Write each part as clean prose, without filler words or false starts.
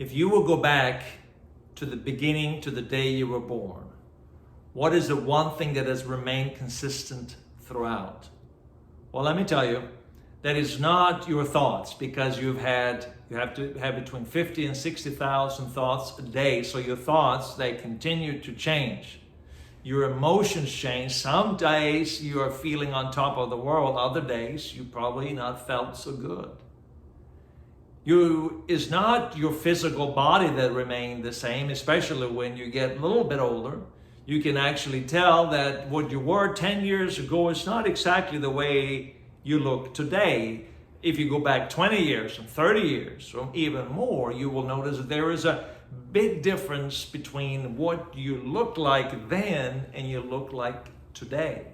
If you will go back to the beginning, to the day you were born, what is the one thing that has remained consistent throughout? Well, let me tell you, that is not your thoughts, because you have to have between 50 and 60,000 thoughts a day. So your thoughts, they continue to change. Your emotions change. Some days you are feeling on top of the world. Other days you probably not felt so good. It's not your physical body that remain the same, especially when you get a little bit older. You can actually tell that what you were 10 years ago is not exactly the way you look today. If you go back 20 years and 30 years or even more, you will notice that there is a big difference between what you look like then and you look like today.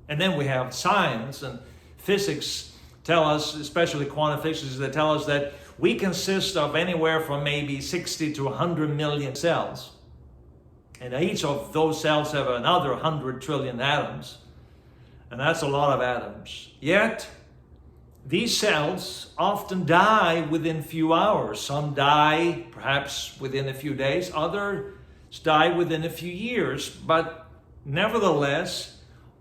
And then we have science and physics tell us, especially quantum physics, that tell us that we consist of anywhere from maybe 60 to 100 million cells. And each of those cells have another 100 trillion atoms. And that's a lot of atoms. Yet, these cells often die within few hours. Some die perhaps within a few days. Others die within a few years. But nevertheless,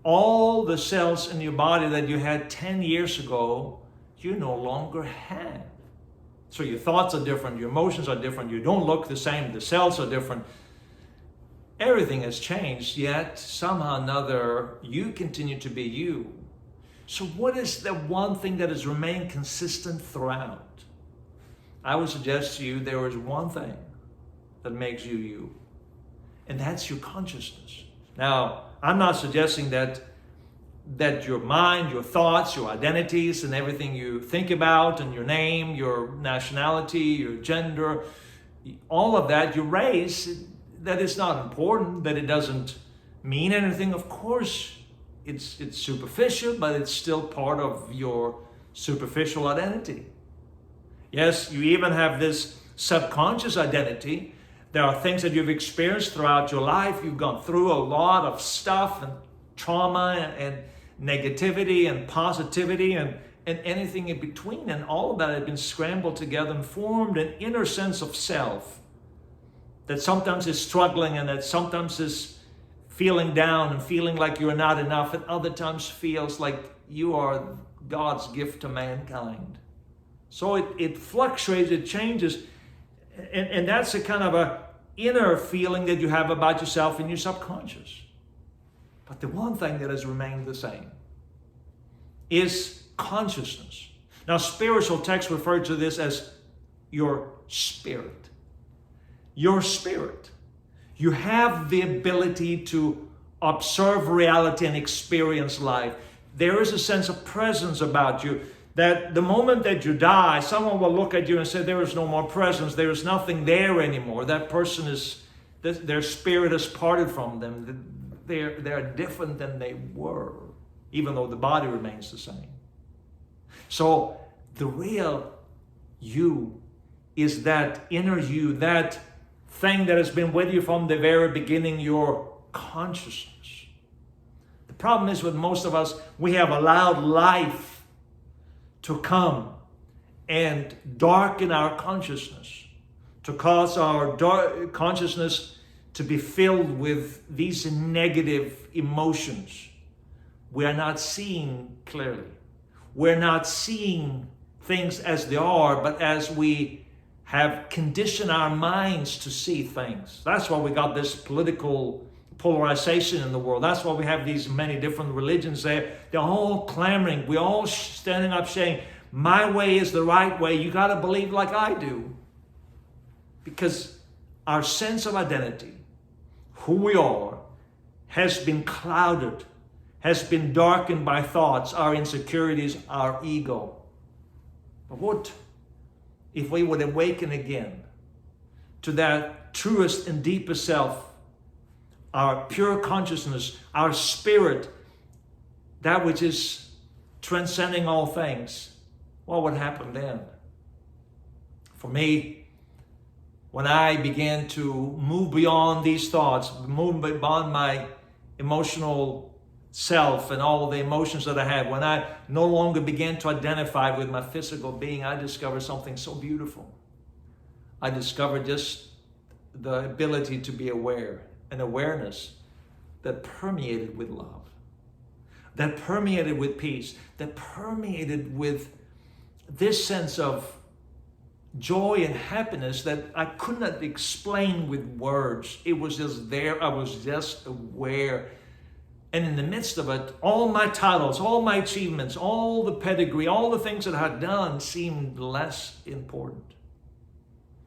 all the cells in your body that you had 10 years ago, you no longer have. So your thoughts are different, your emotions are different, you don't look the same, the cells are different. Everything has changed, yet somehow or another, you continue to be you. So what is the one thing that has remained consistent throughout? I would suggest to you there is one thing that makes you you, and that's your consciousness. Now, I'm not suggesting that your mind, your thoughts, your identities, and everything you think about, and your name, your nationality, your gender, all of that, your race, that is not important, that it doesn't mean anything. Of course, it's superficial, but it's still part of your superficial identity. Yes, you even have this subconscious identity. There are things that you've experienced throughout your life. You've gone through a lot of stuff and trauma and negativity and positivity and anything in between. And all of that has been scrambled together and formed an inner sense of self that sometimes is struggling and that sometimes is feeling down and feeling like you're not enough, and other times feels like you are God's gift to mankind. So it fluctuates, it changes, and that's a kind of a inner feeling that you have about yourself in your subconscious. But the one thing that has remained the same is consciousness. Now, spiritual texts refer to this as your spirit. Your spirit. You have the ability to observe reality and experience life. There is a sense of presence about you that the moment that you die, someone will look at you and say, there is no more presence, there is nothing there anymore. That person their spirit has parted from them. They're different than they were, even though the body remains the same. So the real you is that inner you, that thing that has been with you from the very beginning, your consciousness. The problem is with most of us, we have allowed life to come and darken our consciousness, to cause our consciousness to be filled with these negative emotions. We are not seeing clearly. We're not seeing things as they are, but as we have conditioned our minds to see things. That's why we got this political polarization in the world. That's why we have these many different religions there. They're all clamoring. We're all standing up saying, my way is the right way. You got to believe like I do. Because our sense of identity, who we are, has been clouded, has been darkened by thoughts, our insecurities, our ego. But what if we would awaken again to that truest and deepest self, our pure consciousness, our spirit, that which is transcending all things? What would happen then? For me, when I began to move beyond these thoughts, move beyond my emotional self and all the emotions that I had, when I no longer began to identify with my physical being, I discovered something so beautiful. I discovered just the ability to be aware, an awareness that permeated with love, that permeated with peace, that permeated with this sense of joy and happiness that I could not explain with words. It was just there. I was just aware. And in the midst of it, all my titles, all my achievements, all the pedigree, all the things that I had done seemed less important.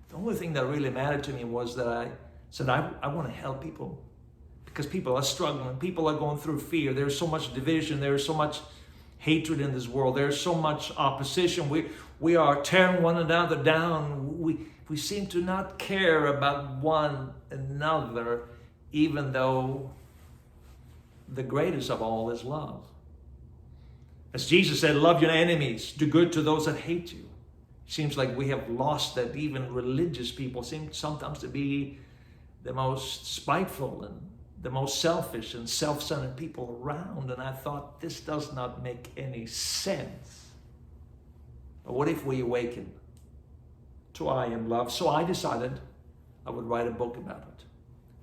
The only thing that really mattered to me was that I said, I want to help people, because people are struggling. People are going through fear. There's so much division. There's so much hatred in this world. There's so much opposition. We are tearing one another down. We seem to not care about one another, even though the greatest of all is love. As Jesus said, love your enemies, do good to those that hate you. It seems like we have lost that. Even religious people seem sometimes to be the most spiteful and the most selfish and self-centered people around. And I thought, this does not make any sense. But what if we awaken to I am love? So I decided I would write a book about it.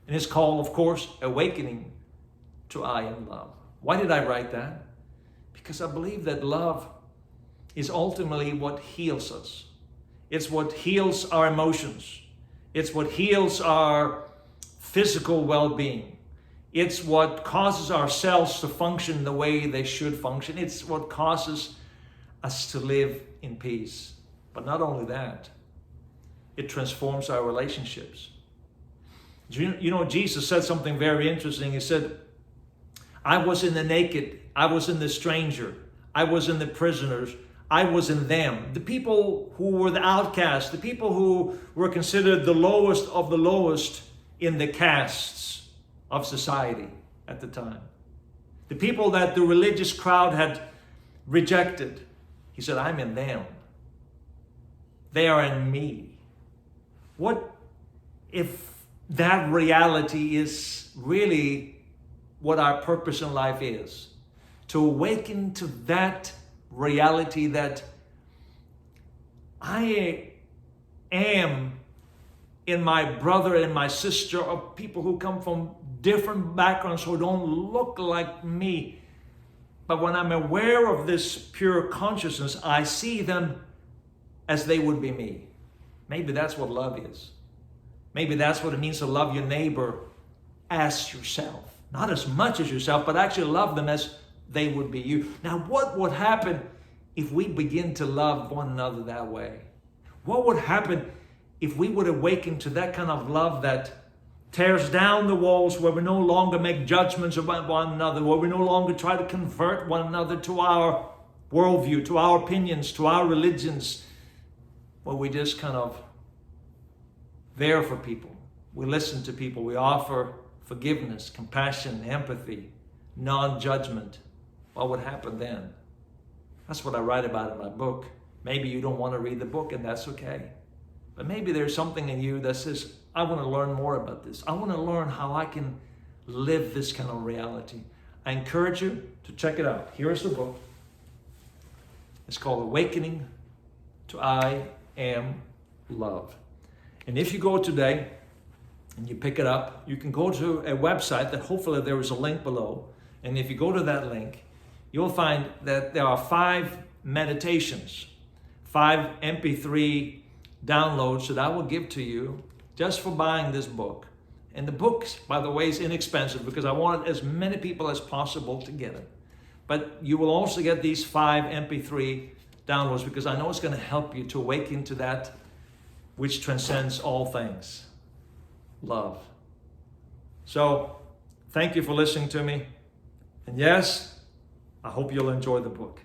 And it's called, of course, Awakening to I am love. Why did I write that? Because I believe that love is ultimately what heals us. It's what heals our emotions. It's what heals our physical well-being. It's what causes our cells to function the way they should function. It's what causes us to live in peace. But not only that, it transforms our relationships. You know, Jesus said something very interesting. He said, I was in the naked, I was in the stranger, I was in the prisoners, I was in them. The people who were the outcasts, the people who were considered the lowest of the lowest in the castes of society at the time. The people that the religious crowd had rejected. He said, I'm in them. They are in me. What if that reality is really what our purpose in life is? To awaken to that reality that I am in my brother and my sister, of people who come from different backgrounds, who don't look like me. But when I'm aware of this pure consciousness, I see them as they would be me. Maybe that's what love is. Maybe that's what it means to love your neighbor as yourself. Not as much as yourself, but actually love them as they would be you. Now, what would happen if we begin to love one another that way? What would happen if we would awaken to that kind of love that tears down the walls, where we no longer make judgments about one another, where we no longer try to convert one another to our worldview, to our opinions, to our religions, where we just kind of there for people. We listen to people. We offer forgiveness, compassion, empathy, non-judgment. What would happen then? That's what I write about in my book. Maybe you don't want to read the book, and that's okay. But maybe there's something in you that says, I want to learn more about this. I want to learn how I can live this kind of reality. I encourage you to check it out. Here's the book. It's called Awakening to I Am Love. And if you go today and you pick it up, you can go to a website that hopefully there is a link below. And if you go to that link, you'll find that there are 5 meditations, 5 MP3 downloads that I will give to you just for buying this book. And the book, by the way, is inexpensive because I wanted as many people as possible to get it. But you will also get these 5 MP3 downloads because I know it's going to help you to awaken to that which transcends all things, love. So, thank you for listening to me. And yes, I hope you'll enjoy the book.